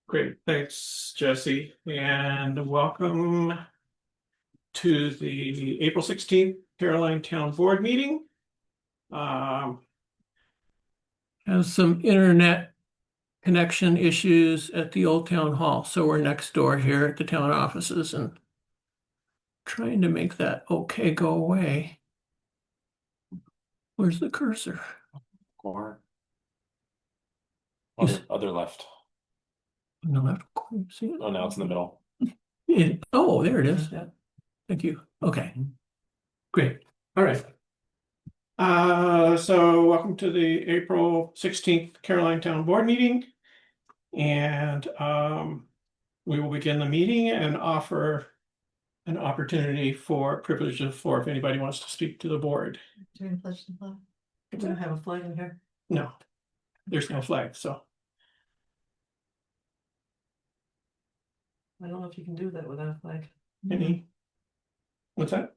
Great, thanks, Jesse, and welcome to the April 16th Caroline Town Board meeting. Has some internet connection issues at the old town hall, so we're next door here at the town offices and trying to make that okay go away. Where's the cursor? Corner. Is- Other left. On the left corner, see it? Oh, now it's in the middle. Oh, there it is. Thank you. Okay. Great. All right. So welcome to the April 16th Caroline Town Board meeting. And we will begin the meeting and offer an opportunity for privilege of the floor if anybody wants to speak to the board. Doing a pledge to the flag? We don't have a flag in here. No, there's no flag, so I don't know if you can do that without a flag. any. What's that?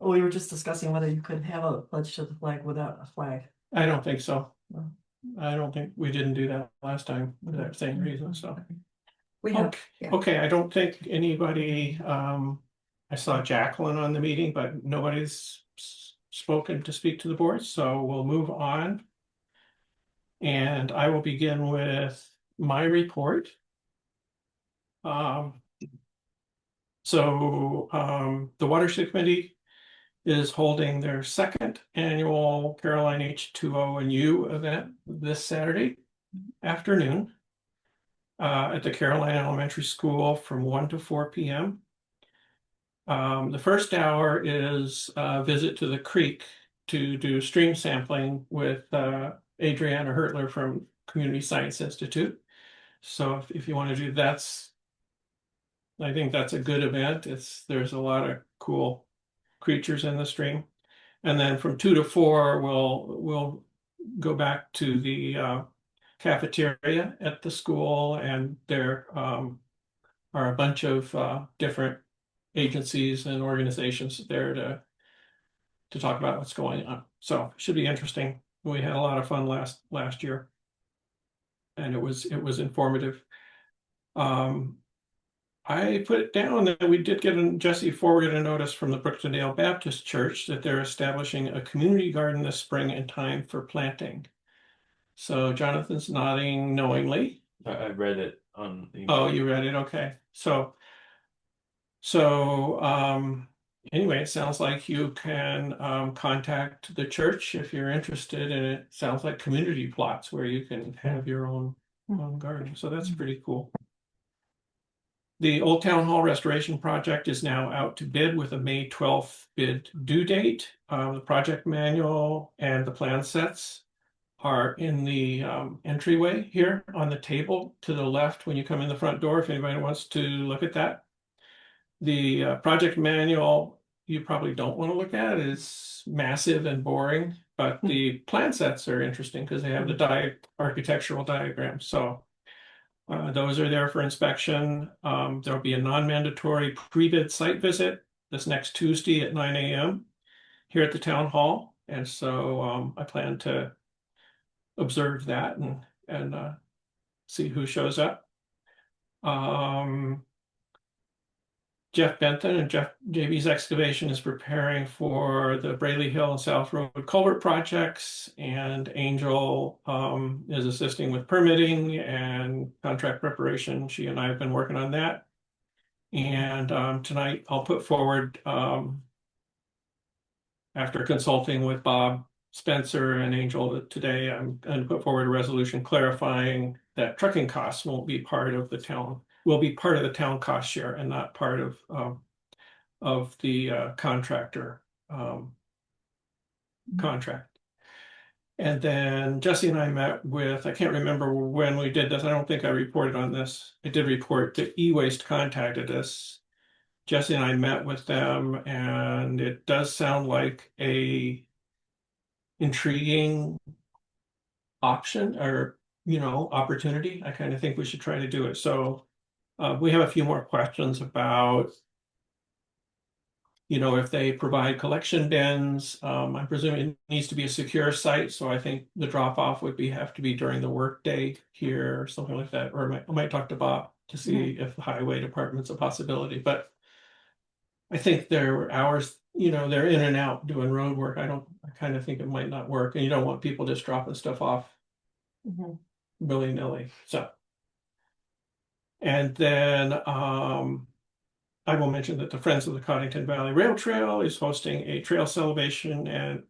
Oh, we were just discussing whether you could have a pledge to the flag without a flag. I don't think so. No. I don't think we didn't do that last time for that same reason, so. We have, Okay, yeah. okay, I don't think anybody, I saw Jacqueline on the meeting, but nobody's spoken to speak to the board, so we'll move on. And I will begin with my report. The Watershed Committee is holding their second annual Caroline H2O and U event this Saturday afternoon at the Caroline Elementary School from 1 to 4 p.m. The first hour is a visit to the creek to do stream sampling with Adriana Hertler from Community Science Institute. So if you want to do I think that's a good event. There's a lot of cool creatures in the stream. And then from 2 to 4, we'll go back to the cafeteria at the school, and there are a bunch of different agencies and organizations there to talk about what's going on. So it should be interesting. We had a lot of fun last year, and it was informative. I put it down that we did get Jesse forwarded a notice from the Brooktondale Baptist Church that they're establishing a community garden this spring in time for planting. So Jonathan's nodding knowingly. I read it on the Oh, you read it? Okay. So anyway, it sounds like you can contact the church if you're interested, and it sounds like community plots where you can have your own garden. So that's pretty cool. The Old Town Hall Restoration Project is now out to bid with a May 12th bid due date. The project manual and the plan sets are in the entryway here on the table to the left when you come in the front door, if anybody wants to look at that. The project manual you probably don't want to look at. It's massive and boring, but the plan sets are interesting because they have the architectural diagrams. So those are there for inspection. There'll be a non-mandatory pre-bid site visit this next Tuesday at 9 a.m. here at the town hall. And so I plan to observe that and see who shows up. Jeff Benton and JB's Excavation is preparing for the Braley Hill and South Road culvert projects, and Angel is assisting with permitting and contract preparation. She and I have been working on that. And tonight I'll put forward, after consulting with Bob Spencer and Angel today, I'm going to put forward a resolution clarifying that trucking costs won't be part of the town. Will be part of the town cost share and not part of the contractor contract. And then Jesse and I met with, I can't remember when we did this. I don't think I reported on this. I did report that E-Waste contacted us. Jesse and I met with them, and it does sound like a intriguing option or, opportunity. I kind of think we should try to do it. So we have a few more questions about, you know, if they provide collection bins, I'm presuming it needs to be a secure site, so I think the drop off would have to be during the workday here or something like that. Or I might talk to Bob to see if the highway department's a possibility, but I think their hours, you know, they're in and out doing road work. I kind of think it might not work, and you don't want people just dropping stuff off Mhm. willy-nilly, so. And then, I will mention that the Friends of the Cottington Valley Rail Trail is hosting a trail celebration and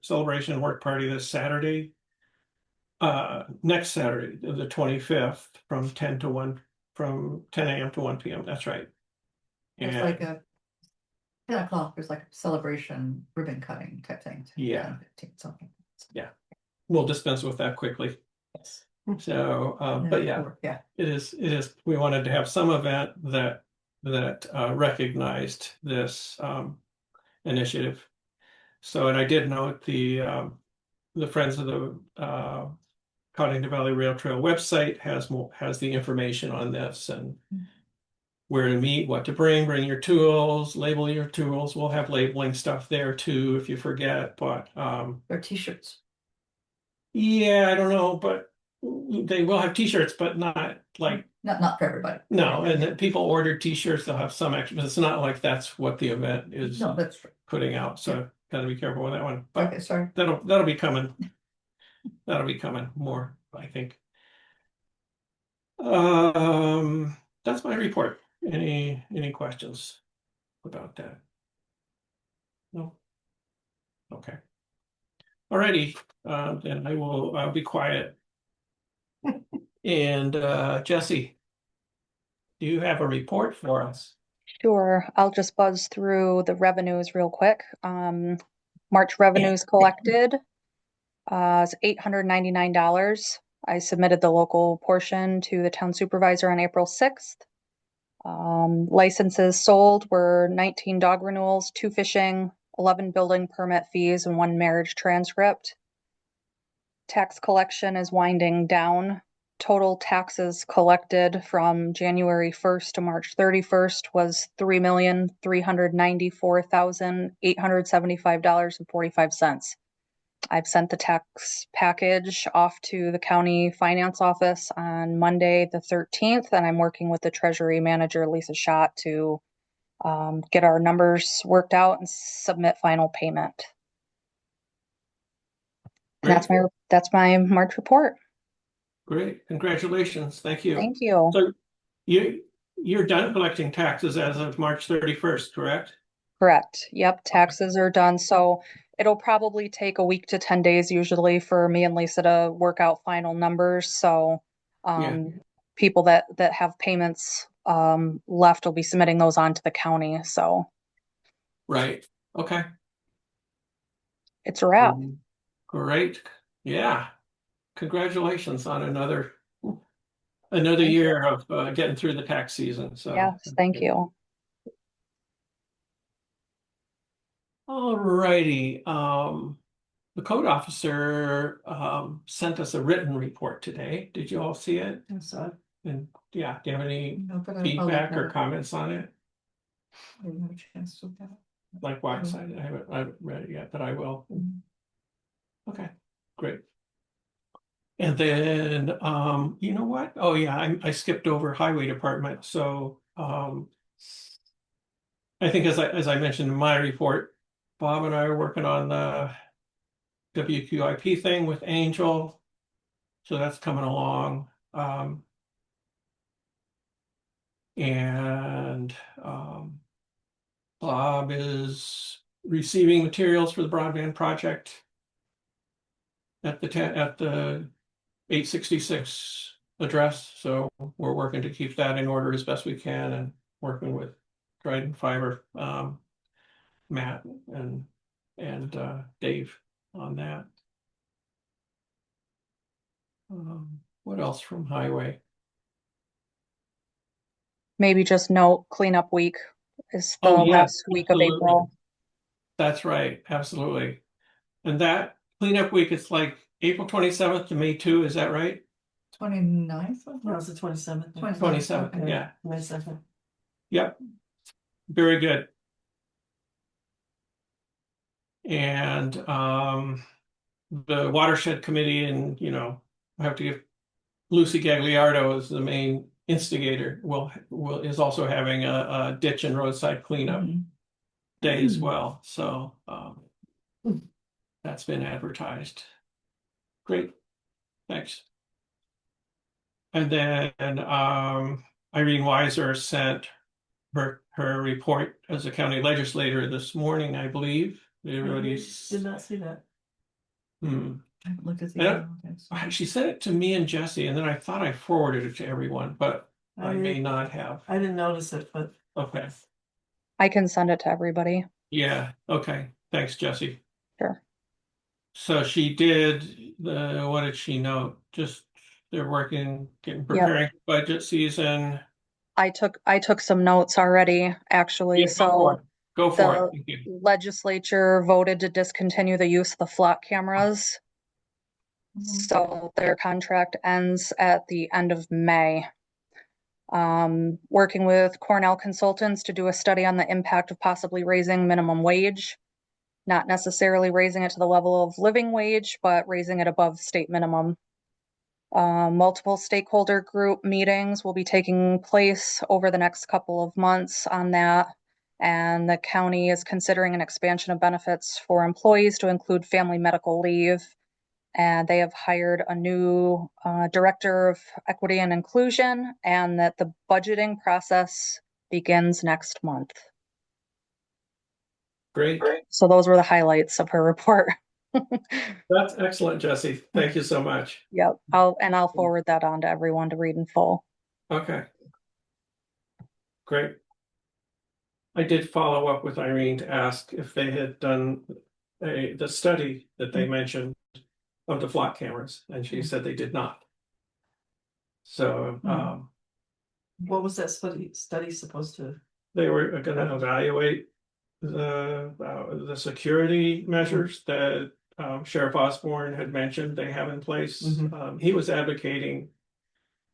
work party this Saturday. Next Saturday, the 25th, from 10 to 1, from 10 a.m. to 1 p.m. That's right. It's And like a 10 o'clock, there's like a celebration ribbon cutting type thing. Yeah. 10:15, something. we'll dispense with that quickly. Yes. So, but yeah, Yeah. it is, we wanted to have some event that recognized this initiative. So, and I did note the Friends of the Cottington Valley Rail Trail website has the information on this and where to meet, what to bring your tools, label your tools. We'll have labeling stuff there too if you forget, but They're t-shirts. yeah, I don't know, but they will have t-shirts, but not like, Not for everybody. no, and then people order t-shirts, they'll have some extra, but it's not like that's what the event is No, that's true. putting out, so gotta be careful with that one. But Okay, sorry. that'll be coming. That'll be coming more, I think. That's my report. Any questions about that? No? Okay. Alrighty, then I'll be quiet. And Jesse, do you have a report for us? Sure, I'll just buzz through the revenues real quick. March revenues collected is $899. I submitted the local portion to the town supervisor on April 6th. Licenses sold were 19 dog renewals, 2 fishing, 11 building permit fees, and 1 marriage transcript. Tax collection is winding down. Total taxes collected from January 1st to March 31st was $3,394,875.45. I've sent the tax package off to the county finance office on Monday, the 13th, and I'm working with the Treasury manager, Lisa Schott, to get our numbers worked out and submit final payment. And that's my March report. Great, congratulations, thank you. Thank you. So you're done collecting taxes as of March 31st, correct? Correct. Yep, taxes are done. So it'll probably take a week to 10 days usually for me and Lisa to work out final numbers. So people that have payments left will be submitting those on to the county. So Right, okay. it's a wrap. Great, yeah. Congratulations on another Thank year of getting through the tax season, so. Yes, thank you. All righty, the code officer sent us a written report today. Did you all see it? So, And yeah, do you have any No, but I'll feedback look or at it. comments on it? I didn't have a chance to look at it. Likewise, I haven't read it yet, but I will. Okay, great. And then, you know what? Oh yeah, I skipped over highway department. So, I think as I mentioned in my report, Bob and I are working on the WQIP thing with Angel. So that's coming along. And Bob is receiving materials for the broadband project at the 866 address. So we're working to keep that in order as best we can and working with Dryden Fiber, Matt and Dave on that. What else from highway? Maybe just note cleanup week is the Oh, yes, last week of absolutely. April. That's right, absolutely. And that cleanup week, it's like April 27th to May 2, is that right? 29th? no, it's the 27th. 27th, Okay. yeah. 22nd. Yep. Very good. And the watershed committee, and I have to give Lucy Gagliardo as the main instigator, is also having a ditch and roadside cleanup Mhm. day as well. So that's been advertised. Great, thanks. And then Irene Weiser sent her report as a county legislator this morning, I believe. Everybody's Did not see that. I haven't looked at the. Yeah. email, okay, so- She sent it to me and Jesse, and then I thought I forwarded it to everyone, but I may not have. I didn't notice it, but Okay. I can send it to everybody. Yeah, okay. Thanks, Jesse. Sure. So she did what did she note? Just they're preparing for budget season. I took some notes already, actually. Yeah, So go for it. the Thank you. legislature voted to discontinue the use of the flock cameras. Mhm. So their contract ends at the end of May. Working with Cornell Consultants to do a study on the impact of possibly raising minimum wage, not necessarily raising it to the level of living wage, but raising it above state minimum. Multiple stakeholder group meetings will be taking place over the next couple of months on that. And the county is considering an expansion of benefits for employees to include family medical leave. And they have hired a new director of equity and inclusion, and that the budgeting process begins next month. Great. So those were the highlights of her report. That's excellent, Jesse. Thank you so much. Yep, I'll forward that on to everyone to read in full. Okay. Great. I did follow up with Irene to ask if they had done the study that they mentioned of the flock cameras, and she said they did not. So What was that study supposed to? they were going to evaluate the security measures that Sheriff Osborne had mentioned they have in place. Mhm. He was advocating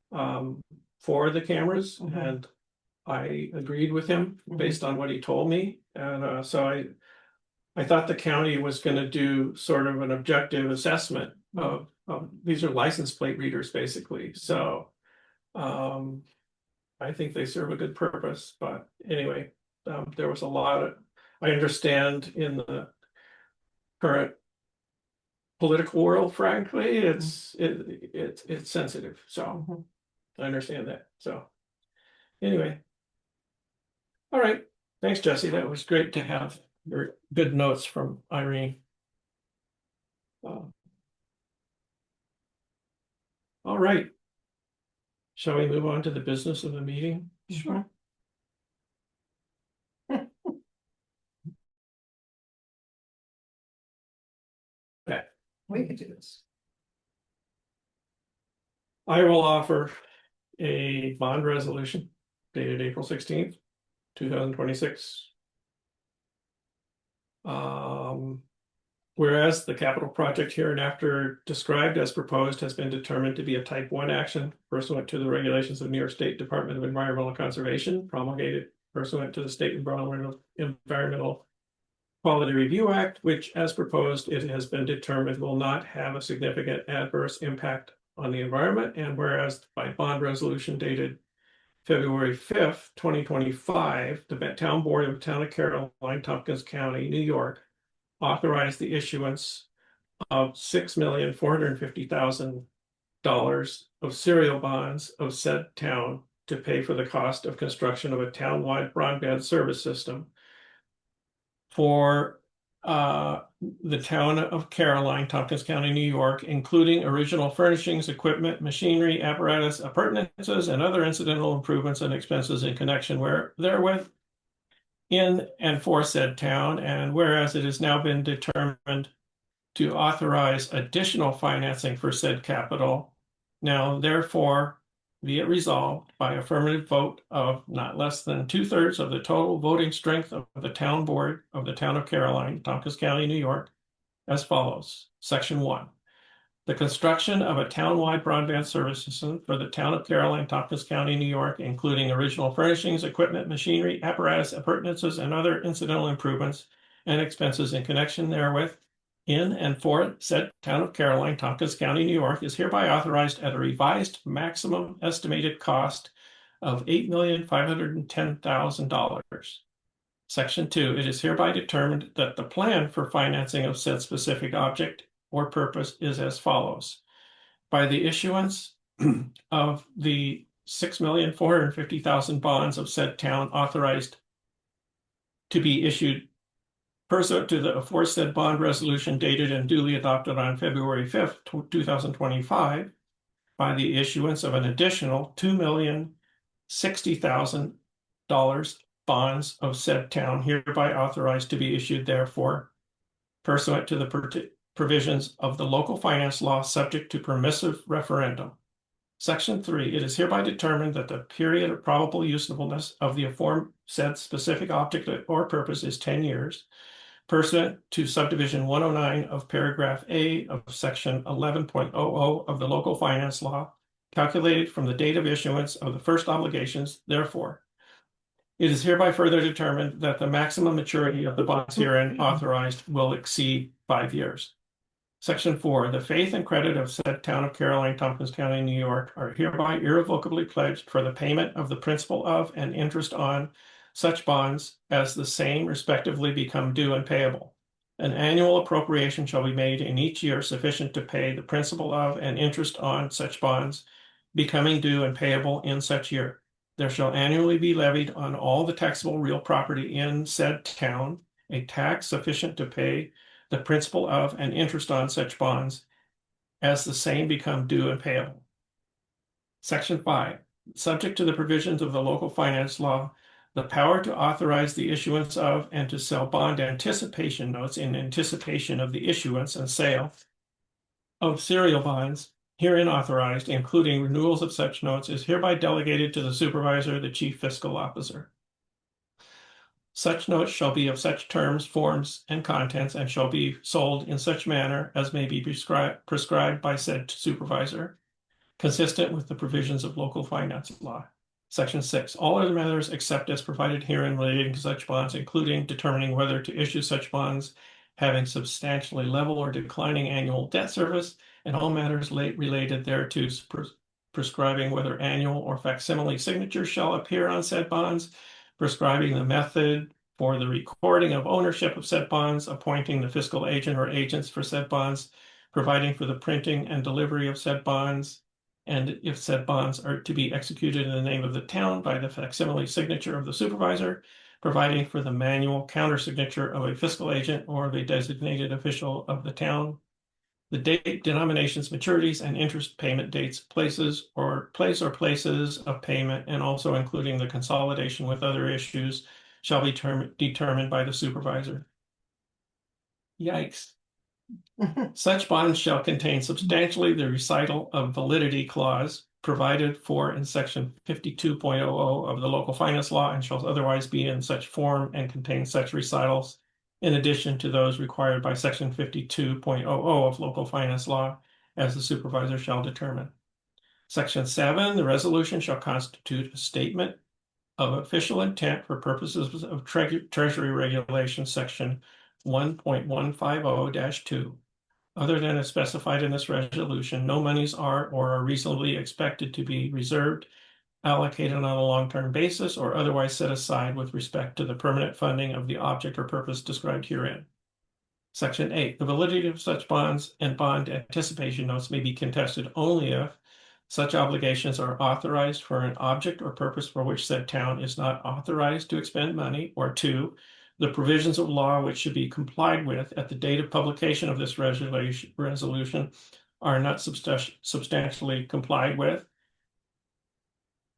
for the cameras, Mhm. and I agreed with him based on what he told me. And so I thought the county was going to do sort of an objective assessment of these are license plate readers, basically. So I think they serve a good purpose. But anyway, there was a lot of, I understand in the current political world, frankly, it's sensitive. So I understand that. So anyway. All right. Thanks, Jesse. That was great to have your good notes from Irene. All right. Shall we move on to the business of the meeting? Sure. Okay. We could do this. I will offer a bond resolution dated April 16th, 2026. Whereas the capital project hereinafter described as proposed has been determined to be a type 1 action pursuant to the regulations of New York State Department of Environmental Conservation, promulgated pursuant to the State Environmental Quality Review Act, which as proposed, it has been determined will not have a significant adverse impact on the environment. And whereas by bond resolution dated February 5th, 2025, the Town Board of the Town of Caroline, Tompkins County, New York, authorized the issuance of $6,450,000 of serial bonds of said town to pay for the cost of construction of a town-wide broadband service system for the town of Caroline, Tompkins County, New York, including original furnishings, equipment, machinery, apparatus, appurtenances, and other incidental improvements and expenses in connection therewith in and for said town. And whereas it has now been determined to authorize additional financing for said capital, now therefore be it resolved by affirmative vote of not less than 2/3 of the total voting strength of the town board of the town of Caroline, Tompkins County, New York, as follows. Section 1. The construction of a townwide broadband service system for the town of Caroline, Tompkins County, New York, including original furnishings, equipment, machinery, apparatus, appurtenances, and other incidental improvements, and expenses in connection therewith in and for said town of Caroline, Tompkins County, New York, is hereby authorized at a revised maximum estimated cost of $8,510,000. Section 2, it is hereby determined that the plan for financing of said specific object or purpose is as follows. By the issuance of the 6,450,000 bonds of said town authorized to be issued pursuant to the aforesaid bond resolution dated and duly adopted on February 5th, 2025, by the issuance of an additional $2,060,000 bonds of said town hereby authorized to be issued therefore pursuant to the provisions of the local finance law subject to permissive referendum. Section 3, it is hereby determined that the period of probable usefulness of the aforesaid specific object or purpose is 10 years, pursuant to subdivision 109 of paragraph A of section 11.00 of the local finance law, calculated from the date of issuance of the first obligations. Therefore, it is hereby further determined that the maximum maturity of the bonds herein authorized will exceed 5 years. Section 4, the faith and credit of said town of Caroline, Tompkins County, New York are hereby irrevocably pledged for the payment of the principal of and interest on such bonds as the same respectively become due and payable. An annual appropriation shall be made in each year sufficient to pay the principal of and interest on such bonds becoming due and payable in such year. There shall annually be levied on all the taxable real property in said town a tax sufficient to pay the principal of and interest on such bonds as the same become due and payable. Section 5, subject to the provisions of the local finance law, the power to authorize the issuance of and to sell bond anticipation notes in anticipation of the issuance and sale of serial bonds herein authorized, including renewals of such notes, is hereby delegated to the supervisor, the chief fiscal officer. Such notes shall be of such terms, forms, and contents, and shall be sold in such manner as may be prescribed by said supervisor, consistent with the provisions of local finance law. Section 6, all other matters except as provided herein relating to such bonds, including determining whether to issue such bonds having substantially level or declining annual debt service, and all matters related thereto, prescribing whether annual or facsimile signatures shall appear on said bonds, prescribing the method for the recording of ownership of said bonds, appointing the fiscal agent or agents for said bonds, providing for the printing and delivery of said bonds, and if said bonds are to be executed in the name of the town by the facsimile signature of the supervisor, providing for the manual countersignature of a fiscal agent or of a designated official of the town, the date, denominations, maturities, and interest payment dates, places or places of payment, and also including the consolidation with other issues, shall be determined by the supervisor. Yikes. Such bonds shall contain substantially the recital of validity clause provided for in section 52.00 of the local finance law and shall otherwise be in such form and contain such recitals in addition to those required by section 52.00 of local finance law as the supervisor shall determine. Section 7, the resolution shall constitute a statement of official intent for purposes of Treasury Regulation section 1.150-2. Other than as specified in this resolution, no monies are or are reasonably expected to be reserved, allocated on a long-term basis, or otherwise set aside with respect to the permanent funding of the object or purpose described herein. Section 8, the validity of such bonds and bond anticipation notes may be contested only if such obligations are authorized for an object or purpose for which said town is not authorized to expend money, or 2, the provisions of law which should be complied with at the date of publication of this resolution are not substantially complied with,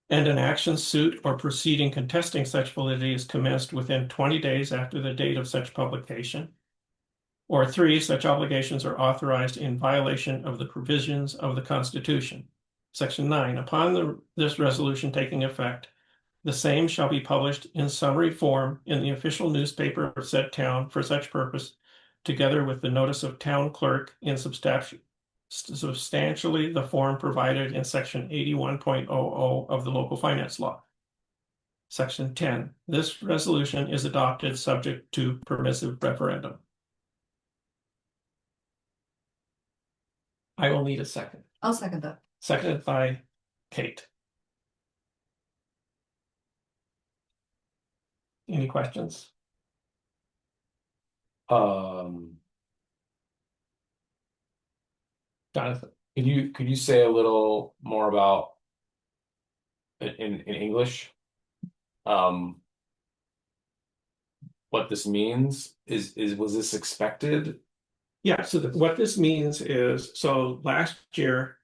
and an action, suit, or proceeding contesting such validity is commenced within 20 days after the date of such publication. Or 3, such obligations are authorized in violation of the provisions of the Constitution. Section 9, upon this resolution taking effect, the same shall be published in summary form in the official newspaper of said town for such purpose, together with the notice of town clerk in substantially the form provided in section 81.00 of the local finance law. Section 10, this resolution is adopted subject to permissive referendum. I will need a second. I'll second that. Seconded by Kate. Any questions? Um, Jonathan? could you say a little more about in English? What this means was this expected? Yeah, so what this means is, so last year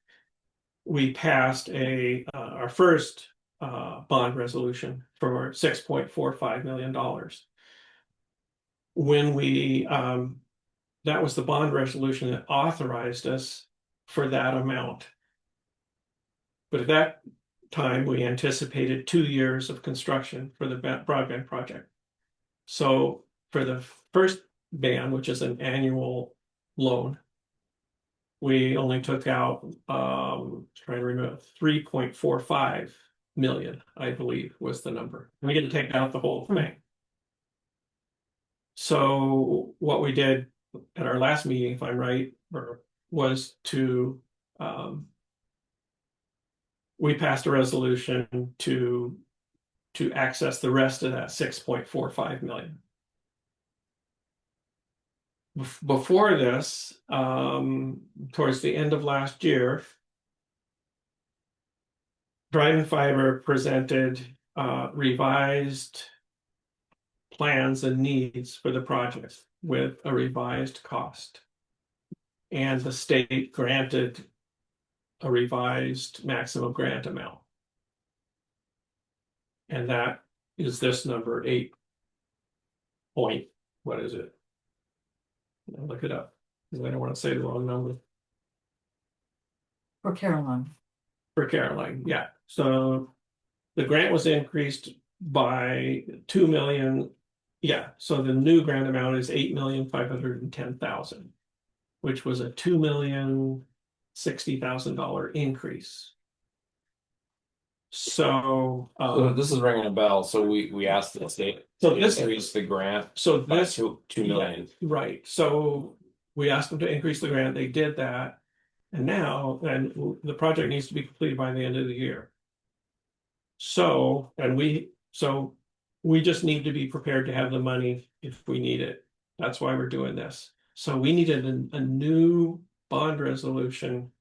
we passed our first bond resolution for $6.45 million. When that was the bond resolution that authorized us for that amount. But at that time, we anticipated 2 years of construction for the broadband project. So for the first band, which is an annual loan, we only took out trying to remember 3.45 million, I believe was the number. We didn't take out the whole thing. So what we did at our last meeting, if I'm right, was to we passed a resolution to access the rest of that 6.45 million. Before this, towards the end of last year, Drive and Fiber presented revised plans and needs for the project with a revised cost. And the state granted a revised maximum grant amount. And that is this number 8 point, what is it? I'll look it up because I don't want to say the wrong number. For Caroline. For Caroline, yeah. So the grant was increased by 2 million. Yeah, so the new grant amount is 8,510,000, which was a $2,060,000 increase. So This is ringing a bell. So we asked the state So to this- increase the grant so by this 2 million. Right, so we asked them to increase the grant, they did that. And now, the project needs to be completed by the end of the year. So we just need to be prepared to have the money if we need it. That's why we're doing this. So we needed a new bond resolution.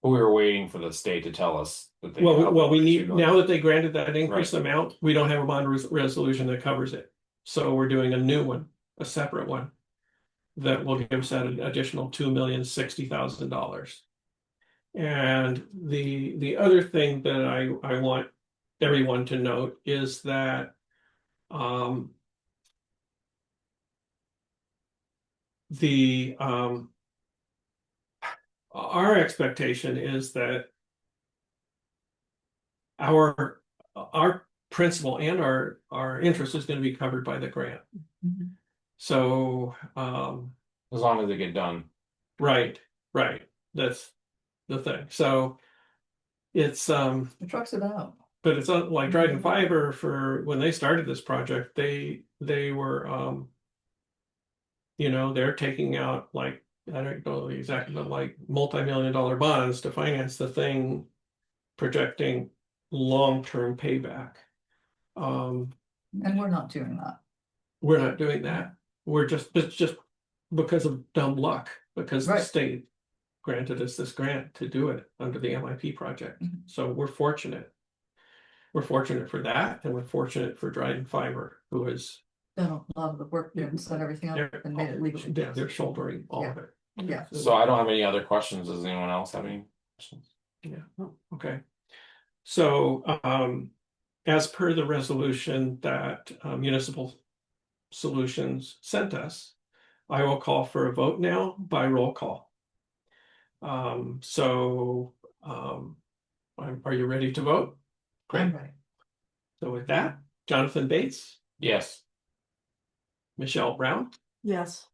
We were waiting for the state to tell us that they. Well, we need, now that they granted that increased amount, we don't have a bond resolution that covers it. So we're doing a new one, a separate one. That will give us that additional $2,060,000. And the other thing that I want everyone to note is that our expectation is that our principal and our interest is going to be covered by the grant. Mhm. So As long as they get done. right, that's the thing. So it's The trucks are out. but it's like Dryden Fiber, for when they started this project, they were they're taking out, like, I don't know the exact, but like multi-million-dollar bonds to finance the thing, projecting long-term payback. And we're not doing that. We're not doing that. It's just because of dumb luck, because the Right. state granted us this grant to do it under the MIP project. Mhm. So we're fortunate. We're fortunate for that, and we're fortunate for Dryden Fiber, who is Done a lot of the work there and set everything up they're, and made it legal. they're shouldering all of it. Yeah. So I don't have any other questions. Does anyone else have any questions? Yeah, okay. So, as per the resolution that Municipal Solutions sent us, I will call for a vote now by roll call. Are you ready to vote? I'm Great. ready. So with that, Jonathan Bates, Yes. Michelle Brown, Yes.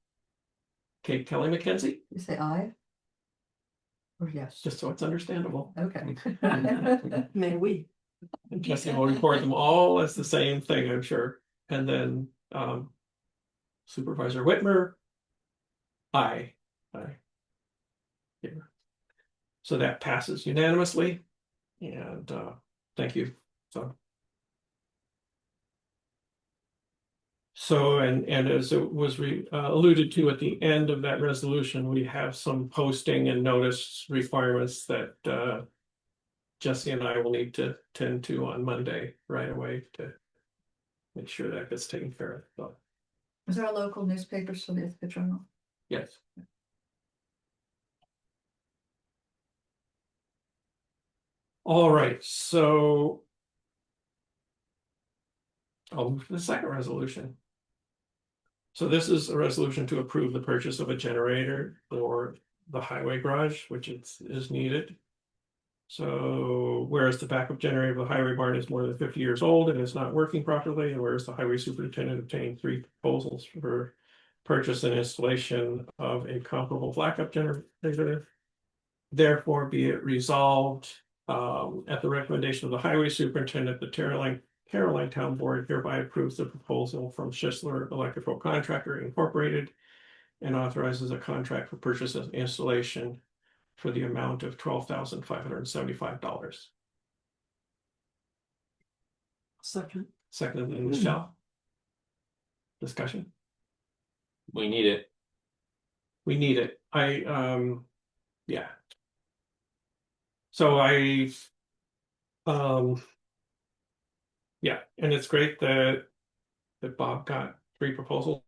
Kate Kelly McKenzie, You say aye? Or yes? just so it's understandable. Okay. May we? And Jesse will record them all as the same thing, I'm sure. And then Supervisor Whitmer. Aye. Aye. Yeah. So that passes unanimously. And thank you. So, and as it was alluded to at the end of that resolution, we have some posting and notice requirements that Jesse and I will need to tend to on Monday right away to make sure that gets taken care of. So, Is there a local newspapers for the Ithaca Journal? yes. All right, so I'll move to the second resolution. So this is a resolution to approve the purchase of a generator for the highway garage, which is needed. So whereas the backup generator of the highway barn is more than 50 years old and is not working properly, and whereas the highway superintendent obtained 3 proposals for purchase and installation of a comparable backup generator, therefore be it resolved at the recommendation of the highway superintendent, the Caroline Town Board hereby approves the proposal from Schisler Electrical Contractor Incorporated and authorizes a contract for purchase and installation for the amount of $12,575. Second. Seconded by Michelle. Discussion? We need it. We need it. Yeah. So yeah, and it's great that Bob got 3 proposals.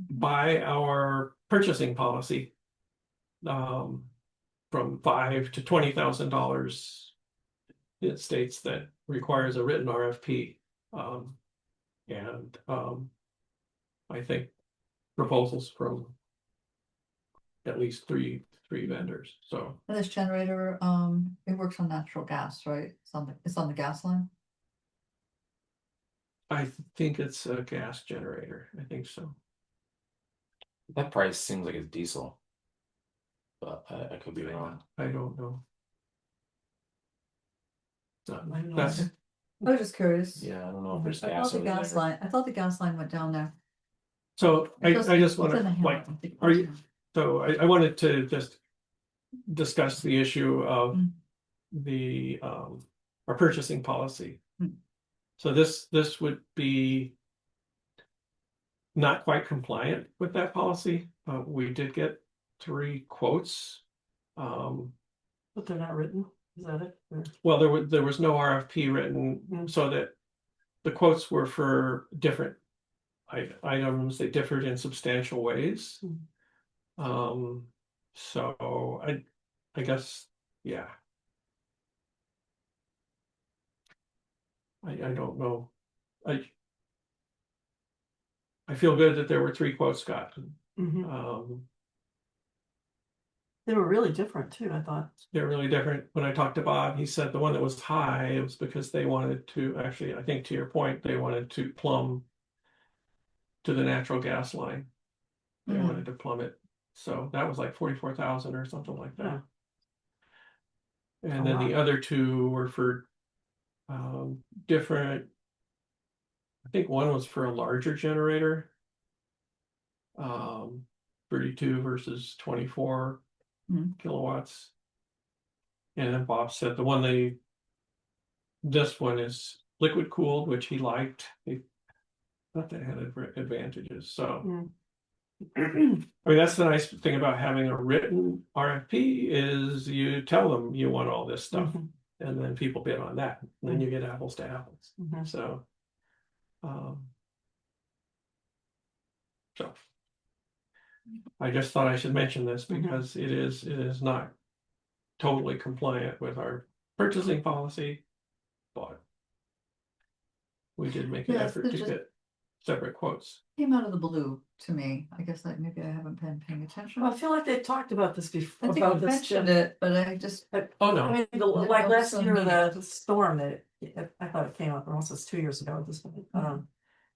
By our purchasing policy, from $5,000 to $20,000, it states that requires a written RFP. I think proposals from at least three vendors. So And this generator, it works on natural gas, right? It's on the gas line? I think it's a gas generator. I think so. That price seems like it's diesel. But I could be wrong. I don't know. I don't know. That's I was just curious. Yeah, I don't know if there's I gas thought the over gas there. line, I thought the gas line went down there. so I just It's want in the to hamlet, like I think it are was, you- yeah. so I wanted to just discuss the issue of Mm. the our purchasing policy. Mm. So this would be not quite compliant with that policy. We did get 3 quotes. But they're not written, is that it? Or- Well, there was no RFP written, Mm. so that the quotes were for different items. They differed in substantial ways. So I guess, yeah. I don't know. I feel good that there were 3 quotes gotten. Mhm. They were really different too, I thought. They're really different. When I talked to Bob, he said the one that was high, it was because they wanted to, actually, I think to your point, they wanted to plumb to the natural gas line. They Mhm. wanted to plumb it. So that was like 44,000 or something like that. And then the other 2 were for different. I think one was for a larger generator. 32 versus 24 Mhm. kilowatts. And then Bob said this one is liquid cooled, which he liked. He thought that had advantages. So I mean, that's the nice thing about having a written RFP is you tell them you want all this stuff, Mhm. and then people bid on that. And then you get apples to apples. Mhm. So I just thought I should mention this because it is not totally compliant with our purchasing policy, but we did make an Yeah, effort it's to just- get separate quotes. Came out of the blue to me. I guess like maybe I haven't been paying attention. Well, I feel like they talked about this I before, think about you this. mentioned it, but I just, Oh, I no, mean, Yeah, like last some year, meetings. the storm that, I thought it came up, or almost 2 years ago at this point.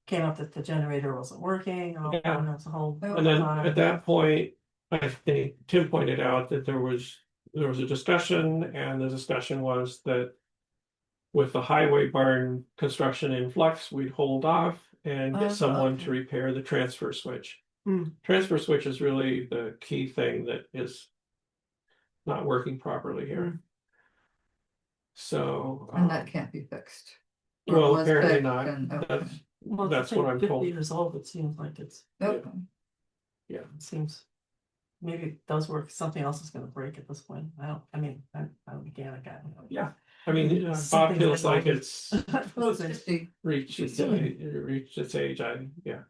Came up that the generator wasn't working, and Yeah. that's a whole. and then at that point, I think Tim pointed out that there was a discussion, and the discussion was that with the highway barn construction in flux, we'd hold off and get someone to Okay. repair the transfer switch. Hmm. Transfer switch is really the key thing that is not working properly here. So, And that can't be fixed. Or well, was apparently fixed not. and- okay. That's, Well, That's it's what I'm 50 told. years old, it seems like it's, Okay. it seems. Maybe it does work, something else is gonna break at this point, I'm a mechanic, I don't know. Yeah. I mean, Bob Something's feels like wrong. it's Well, it's 50. reached its age, yeah.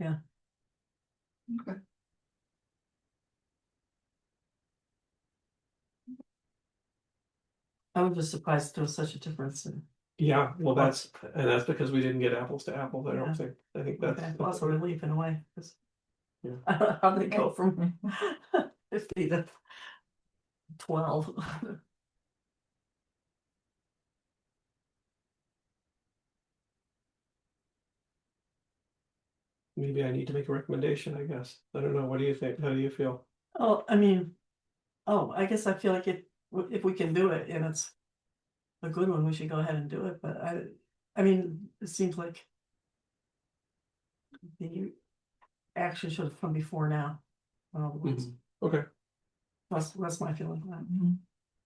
Okay. I was just surprised there was such a difference in. Yeah, well, that's because we didn't get apples to apples, I Yeah. don't think, I think that's. Okay, well, it's a relief in a way, 'cause Yeah. I don't know how they go from 50 to 12. Maybe I need to make a recommendation, I guess. I don't know. What do you think? How do you feel? Oh, I guess I feel like if we can do it and it's a good one, we should go ahead and do it, but it seems like the action should have come before now. in other words. Okay, That's my feeling. Mhm.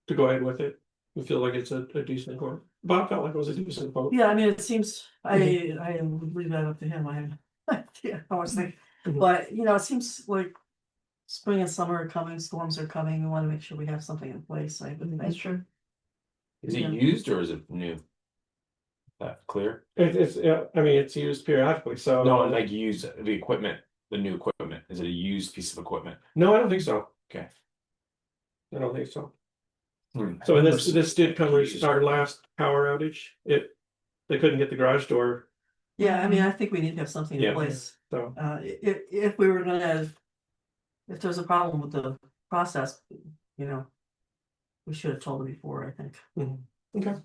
to go ahead with it. We feel like it's a decent quote. Bob felt like it was a decent quote. Yeah, it seems, I would leave that up to him, I have no idea how much they, Mhm. but, it seems like. Spring and summer are coming, storms are coming, we wanna make sure we have something in place, I would That's think. true. Is it Yeah. used or is it new? That clear? It's used periodically, so. No, like use the equipment, the new equipment. Is it a used piece of equipment? No, I don't think so. Okay. I don't think so. Hmm. So, and this did come with our last power outage. They couldn't get the garage door, Yeah, I think we need to have something Yeah. in place, so. if we were gonna. If there's a problem with the process, we should have told them before, I think. Okay.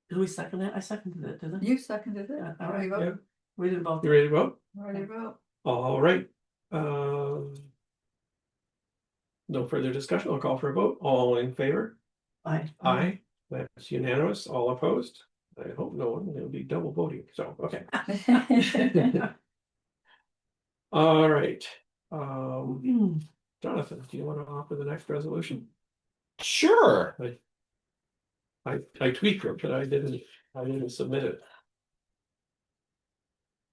Did we second it? I seconded it, didn't I? You seconded it. Yeah, all How do you right. vote? Yeah. We didn't vote. You ready to vote? How do you vote? All right. No further discussion. I'll call for a vote. All in favor? Aye. Aye. That's unanimous. All opposed? I hope no one will be double voting. So, okay. All right. Jonathan, do you want to offer the next resolution? Sure. I tweaked it, but I didn't submit it.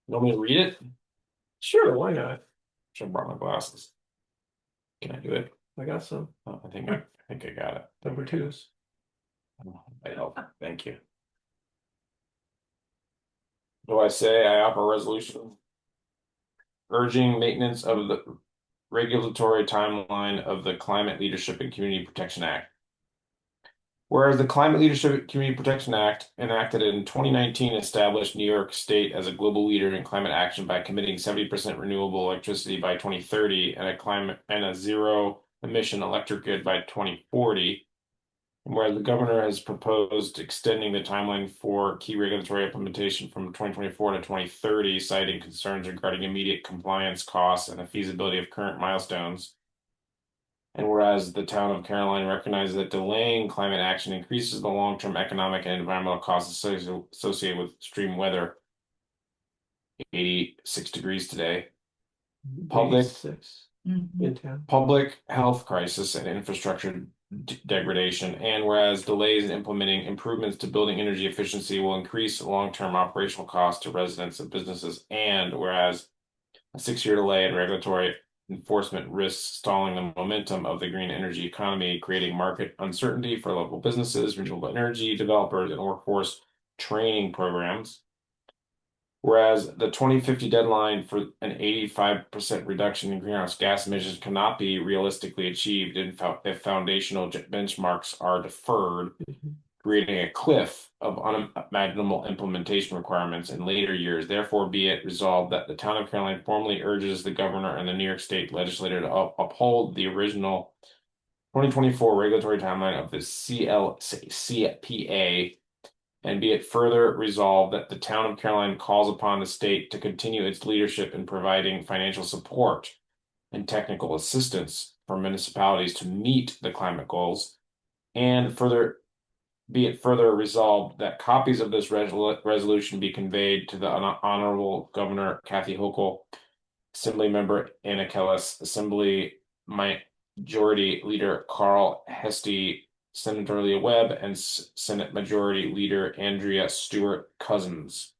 You want me to read it? Sure, why not? Should have brought my glasses. Can I do it? I got some Oh, I think I got it. number twos. I help. Thank you. Do I say I offer a resolution urging maintenance of the regulatory timeline of the Climate Leadership and Community Protection Act? Whereas the Climate Leadership and Community Protection Act, enacted in 2019, established New York State as a global leader in climate action by committing 70% renewable electricity by 2030 and a zero emission electric grid by 2040. And whereas the governor has proposed extending the timeline for key regulatory implementation from 2024 to 2030, citing concerns regarding immediate compliance costs and the feasibility of current milestones. And whereas the town of Caroline recognizes that delaying climate action increases the long-term economic and environmental costs associated with extreme weather. 86 degrees today. Public 86 Mhm. in town. Public health crisis and infrastructure degradation, and whereas delays in implementing improvements to building energy efficiency will increase long-term operational costs to residents and businesses, and whereas a 6-year delay in regulatory enforcement risks stalling the momentum of the green energy economy, creating market uncertainty for local businesses, renewable energy developers, and workforce training programs. Whereas the 2050 deadline for an 85% reduction in greenhouse gas emissions cannot be realistically achieved if foundational benchmarks are deferred, creating a cliff of unimaginable implementation requirements in later years. Therefore, be it resolved that the town of Caroline formally urges the governor and the New York State legislature to uphold the original 2024 regulatory timeline of the CPA. And be it further resolved that the town of Caroline calls upon the state to continue its leadership in providing financial support and technical assistance for municipalities to meet the climate goals. And further, be it further resolved that copies of this resolution be conveyed to the Honorable Governor Kathy Hochul, Assembly Member Anna Kellis, Assembly Majority Leader Carl Hesty, Senator Leah Webb, and Senate Majority Leader Andrea Stewart Cousins.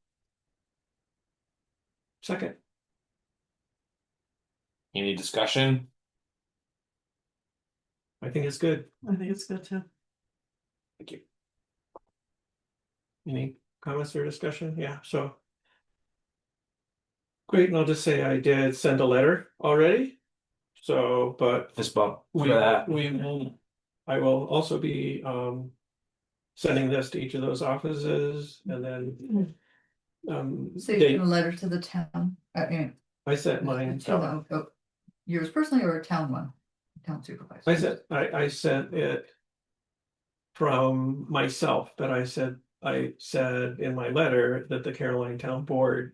Second. Any discussion? I think it's good. I think it's good too. Thank you. Any comments or discussion? Yeah, so. Great, and I'll just say I did send a letter already. So, but Fist bump we will, I will also be sending this to each of those offices and then So you they, sent a letter to the town, I mean, I sent mine. to yours personally or a town one, town supervisor? I sent it from myself, but I said in my letter that the Caroline Town Board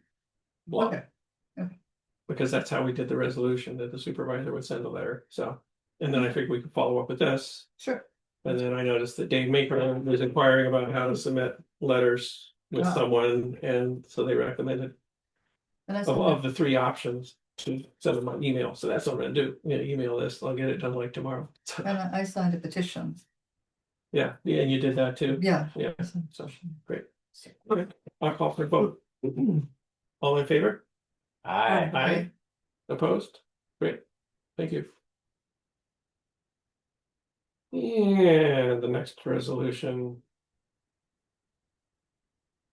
blocked. Okay. Okay. Because that's how we did the resolution, that the supervisor would send a letter, so. And then I figured we could follow up with this, Sure. and then I noticed that Dave Maker was inquiring about how to submit letters with Ah. someone, and so they recommended And that's, of the three options to send them an email, so that's what I'm gonna do, email this, I'll get it done like tomorrow. and I signed a petition. Yeah, and you did that too? Yeah. Yeah, so, great. Okay, I'll call for a vote. All in favor? Aye. Aye. Opposed? Great, thank you. And the next resolution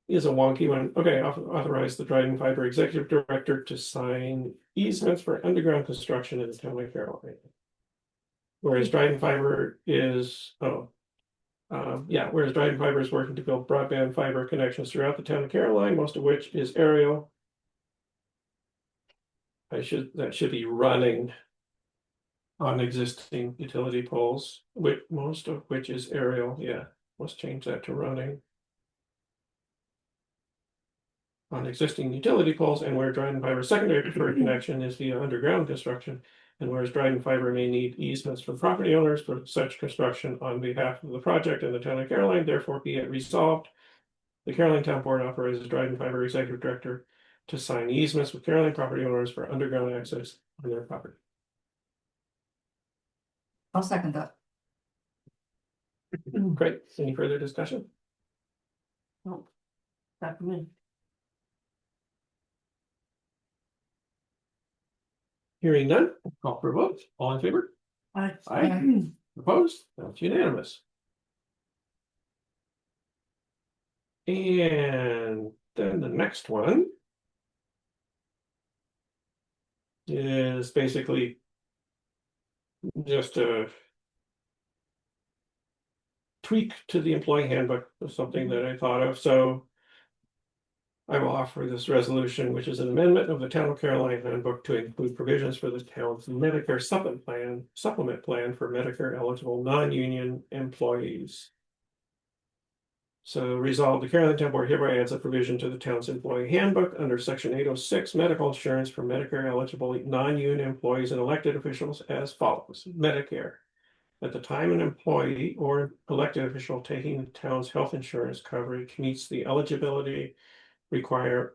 is a wonky one. Okay, authorize the Dryden Fiber Executive Director to sign easements for underground construction in the town of Caroline. Whereas Dryden Fiber is, whereas Dryden Fiber is working to build broadband fiber connections throughout the town of Caroline, most of which is aerial. That should be running on existing utility poles, most of which is aerial. Yeah, let's change that to running on existing utility poles, and where Dryden Fiber secondary preferred connection is via underground construction, and whereas Dryden Fiber may need easements from property owners for such construction on behalf of the project in the town of Caroline, therefore be it resolved. The Caroline Town Board authorizes Dryden Fiber Executive Director to sign easements with Caroline property owners for underground access on their property. I'll second that. Great, any further discussion? That for me. Hearing none, call for a vote. All in favor? Aye. Aye. Opposed? That's unanimous. And then the next one is basically just a tweak to the employee handbook of something that I thought of, so I will offer this resolution, which is an amendment of the Town of Caroline handbook to include provisions for the town's Medicare supplement plan for Medicare eligible non-union employees. So resolved, the Caroline Town Board hereby adds a provision to the town's employee handbook under section 806, medical insurance for Medicare eligible non-union employees and elected officials as follows. Medicare. At the time an employee or elected official taking the town's health insurance coverage meets the eligibility criteria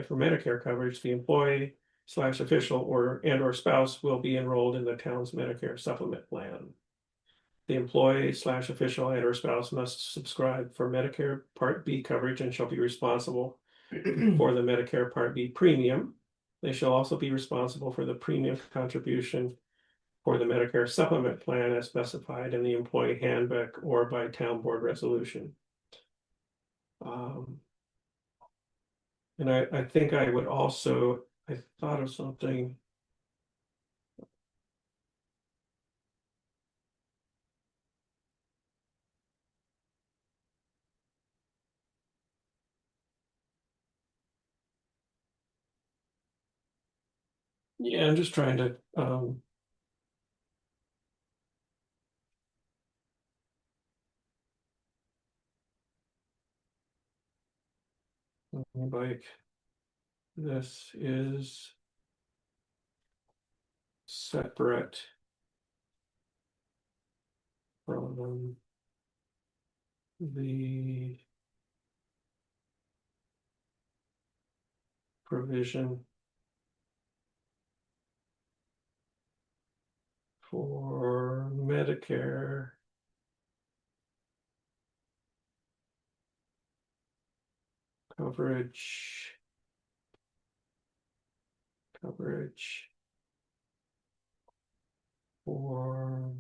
for Medicare coverage, the employee / official or spouse will be enrolled in the town's Medicare supplement plan. The employee / official and or spouse must subscribe for Medicare Part B coverage and shall be responsible for the Medicare Part B premium. They shall also be responsible for the premium contribution for the Medicare supplement plan as specified in the employee handbook or by town board resolution. And I think I would also, I thought of something. Yeah, I'm just trying to like this is separate The provision for Medicare coverage for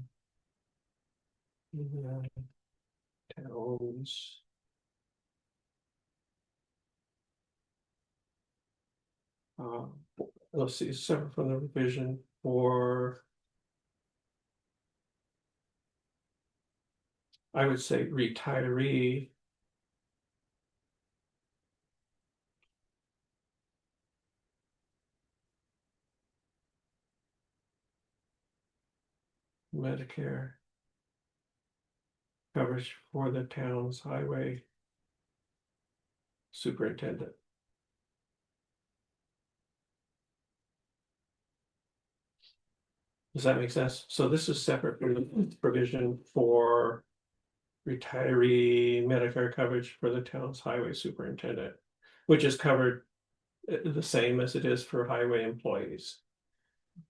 the towns let's see, separate from the revision for I would say retiree Medicare coverage for the town's highway superintendent. Does that make sense? So this is separate from the provision for retiree Medicare coverage for the town's highway superintendent, which is covered the same as it is for highway employees.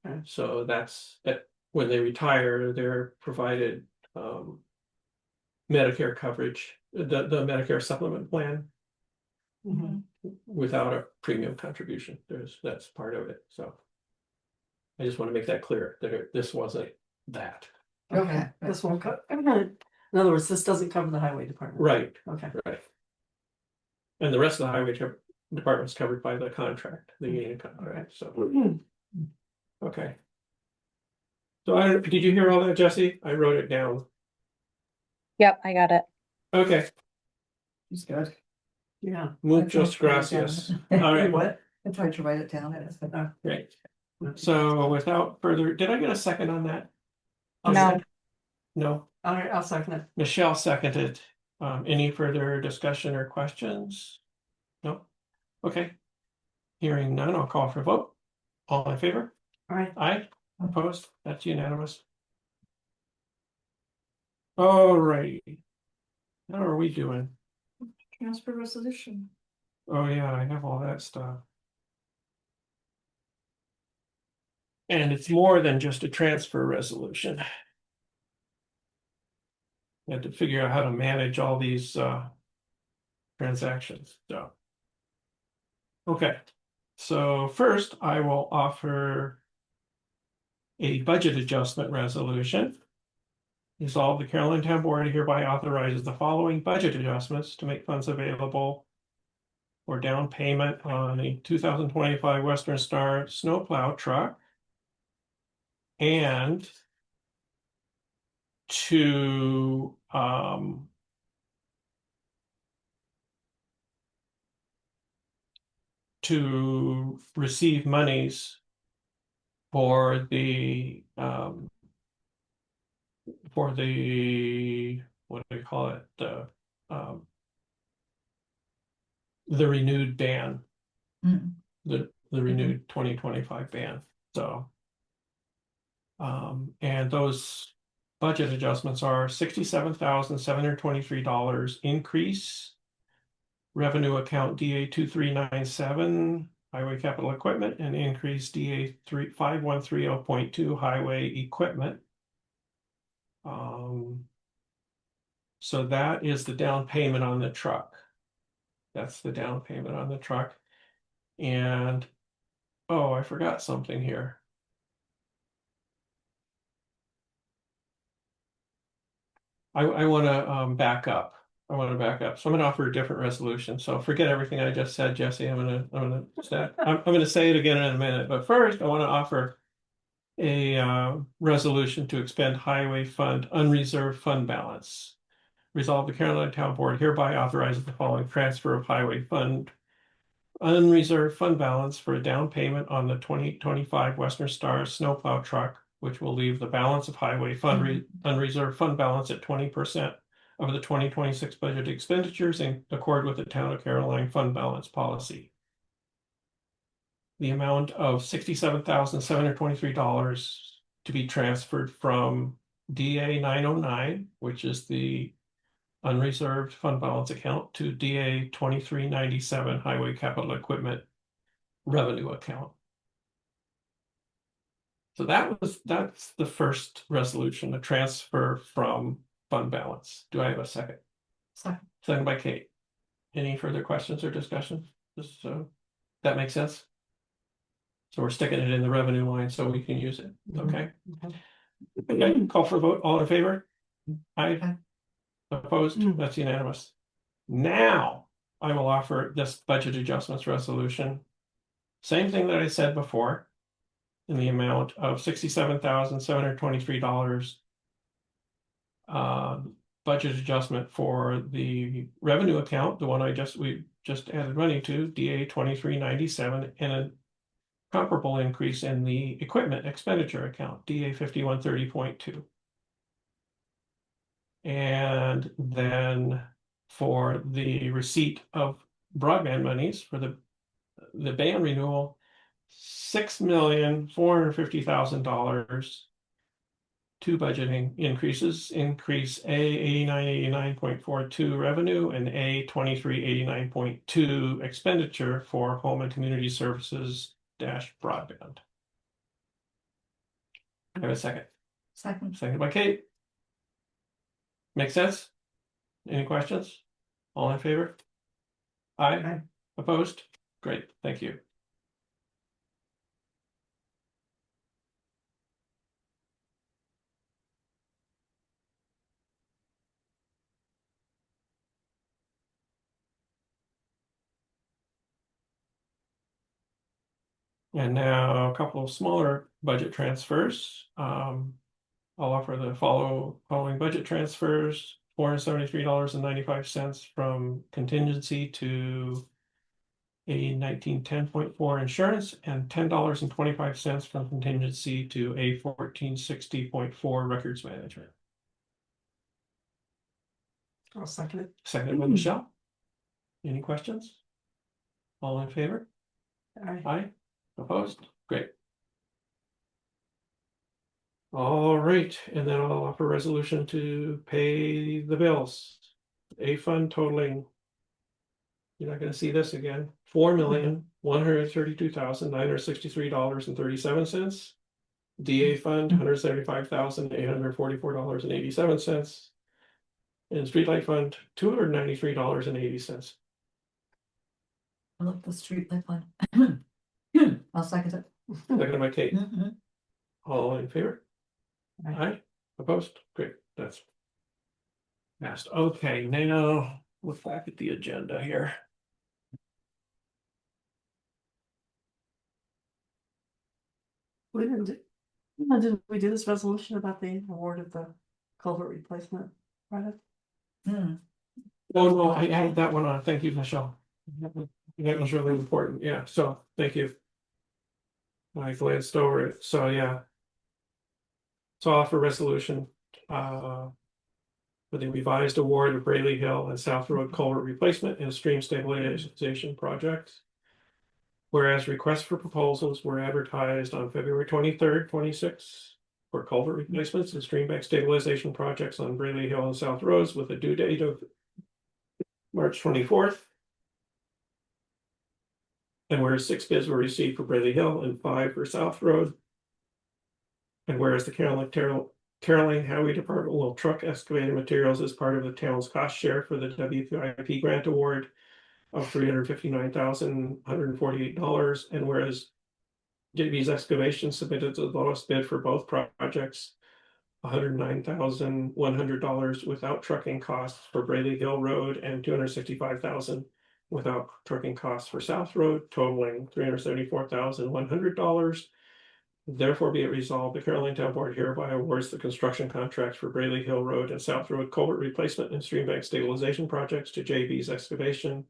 Okay. So that's when they retire, they're provided Medicare coverage, the Medicare supplement plan Mhm. without a premium contribution. That's part of it. So I just want to make that clear that this wasn't that. Okay, this won't in other words, this doesn't cover the highway department. Right, Okay, right. And the rest of the highway department is covered by the contract, the union contract. So okay. So did you hear all that, Jesse? I wrote it down. Yep, I got it. Okay, He's good. yeah. muchas gracias. All right, What? I tried to write it down and it's great. So without further, did I get a second on that? No. No, All right, I'll second it. Michelle seconded. Any further discussion or questions? No? Okay. Hearing none, I'll call for a vote. All in favor? All right, Aye, opposed? That's unanimous. All right. How are we doing? transfer resolution. Oh yeah, I have all that stuff. And it's more than just a transfer resolution. I had to figure out how to manage all these transactions, so. Okay, so first I will offer a budget adjustment resolution. Resolve the Caroline Town Board hereby authorizes the following budget adjustments to make funds available for down payment on a 2025 Western Star snowplow truck and to receive monies for the what do you call it, the renewed ban, the renewed 2025 ban. So and those budget adjustments are $67,723 increase revenue account DA 2397 highway capital equipment and increase DA 5130.2 highway equipment. So that is the down payment on the truck. That's the down payment on the truck. And oh, I forgot something here. I want to back up. So I'm going to offer a different resolution. So forget everything I just said, Jesse. I'm going to say it again in a minute. But first, I want to offer a resolution to expend highway fund unreserved fund balance. Resolve the Caroline Town Board hereby authorizes the following transfer of highway fund unreserved fund balance for a down payment on the 2025 Western Star snowplow truck, which will leave the balance of highway fund unreserved fund balance at 20% of the 2026 budget expenditures in accord with the Town of Caroline fund balance policy. The amount of $67,723 to be transferred from DA 909, which is the unreserved fund balance account, to DA 2397 highway capital equipment revenue account. So that's the first resolution, a transfer from fund balance. Do I have a second? Second. Second by Kate. Any further questions or discussion? Just so that makes sense. So we're sticking it in the revenue line so we can use it. Okay. Okay. Okay, call for a vote. All in favor? Aye. Aye. Opposed? Mm. That's unanimous. Now I will offer this budget adjustments resolution. Same thing that I said before. In the amount of $67,723. Budget adjustment for the revenue account, the one we just added money to, DA 2397, and a comparable increase in the equipment expenditure account, DA 5130.2. And then for the receipt of broadband monies for the band renewal, $6,450,000. Two budgeting increases, increase A 8989.42 revenue and A 2389.2 expenditure for home and community services dash broadband. I have a second. Second. Second by Kate. Make sense? Any questions? All in favor? Aye. Aye. Opposed? Great, thank you. And now a couple of smaller budget transfers. I'll offer the following budget transfers: $473.95 from contingency to A 1910.4 insurance, and $10.25 from contingency to A 1460.4 records management. I'll second it. Seconded by Michelle. Any questions? All in favor? Aye. Aye. Opposed? Great. All right, and then I'll offer resolution to pay the bills. A fund totaling, you're not gonna see this again, $4,132,963.37. DA fund, $175,844.87. And streetlight fund, $293.80. I love the street light one. I'll second it. Seconded by Kate. Mhm. All in favor? Aye. Aye. Opposed? Great, that's passed. Okay, now look back at the agenda here. We didn't did we do this resolution about the award of the culvert replacement project? Hmm. Oh, no, I added that one on. Thank you, Michelle. That was really important. Yeah, so thank you. I glanced over it. So, yeah. So I'll offer resolution for the revised award of Braley Hill and South Road culvert replacement and stream stabilization projects. Whereas requests for proposals were advertised on February 23rd, 26 for culvert replacements and stream bank stabilization projects on Braley Hill and South Roads with a due date of March 24th. And whereas 6 bids were received for Braley Hill and 5 for South Road. And whereas the Caroline Highway Department will truck excavating materials as part of the town's cost share for the WPIP grant award of $359,148, and whereas JB's Excavation submitted the lowest bid for both projects, $109,100 without trucking costs for Braley Hill Road and $265,000 without trucking costs for South Road, totaling $374,100. Therefore be it resolved, the Caroline Town Board hereby awards the construction contracts for Braley Hill Road and South Road culvert replacement and stream bank stabilization projects to JB's Excavation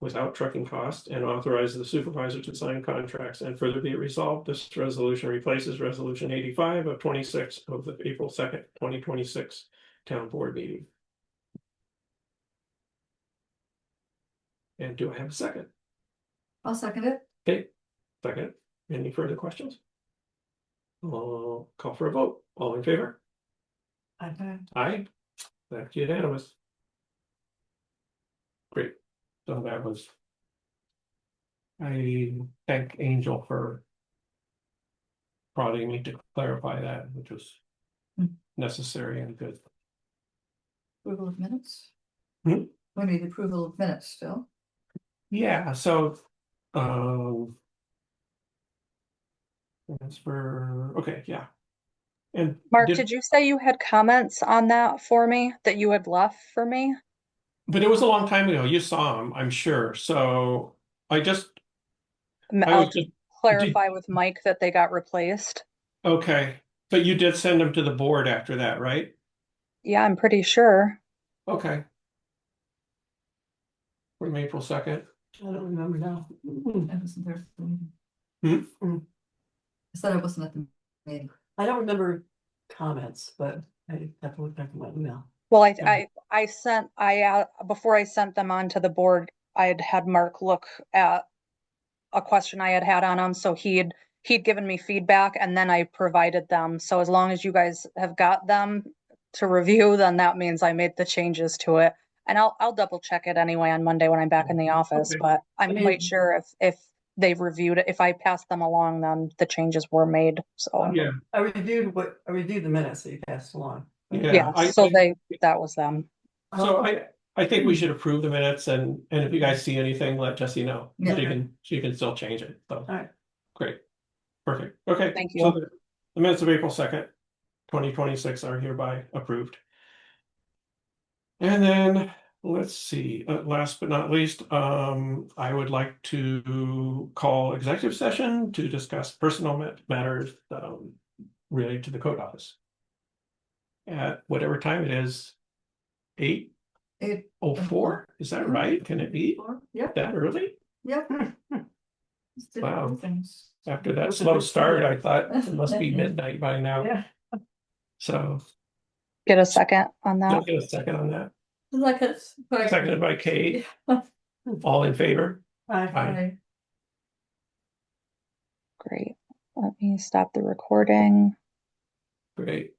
without trucking cost, and authorize the supervisor to sign contracts. And further be it resolved, this resolution replaces resolution 85 of 26 of the April 2nd, 2026 town board meeting. And do I have a second? I'll second it. Okay, second. Any further questions? Call for a vote. All in favor? Okay. Aye. That's unanimous. Great. So that was. I thank Angel for prodding me to clarify that, which was Hmm. necessary and good. Approval of minutes? Hmm? We need approval of minutes still. Yeah, so, okay, yeah. And Mark, did you say you had comments on that for me, that you had left for me? but it was a long time ago. You saw them, I'm sure. So I just, I I'll was just, clarify with Mike that they got replaced. okay. But you did send them to the board after that, right? Yeah, I'm pretty sure. Okay. From April 2nd. I don't remember now. I wasn't there. For the meeting. Hmm? I said I wasn't at the meeting. I don't remember comments, but I have to look back at my email. Well, Yeah. I sent, before I sent them on to the board, I had Mark look at a question I had had on him, so he'd given me feedback and then I provided them. So as long as you guys have got them to review, then that means I made the changes to it. And I'll double check it anyway on Monday when I'm back in the office, Okay. but I'm I mean- quite sure if they've reviewed it, if I passed them along, then the changes were made, so. Yeah, I reviewed the minutes that you passed along. yeah. Yeah, so that was them. So I think we should approve the minutes and if you guys see anything, let Jessie know. Yeah. She can still change it. So, Alright. great. Perfect. Okay. Thank So you. the minutes of April 2nd, 2026 are hereby approved. And then let's see, last but not least, I would like to call executive session to discuss personal matters related to the code office. At whatever time it is, 8:04, is that right? Can it be Yep, that early? yep. Just did Wow. other things. After that slow start, I thought it must be midnight by now. Yeah. So, Get a second on I'll that. get a second on that. Like it's. Seconded by Kate. All in favor? Aye. Great. Let me stop the recording. Great.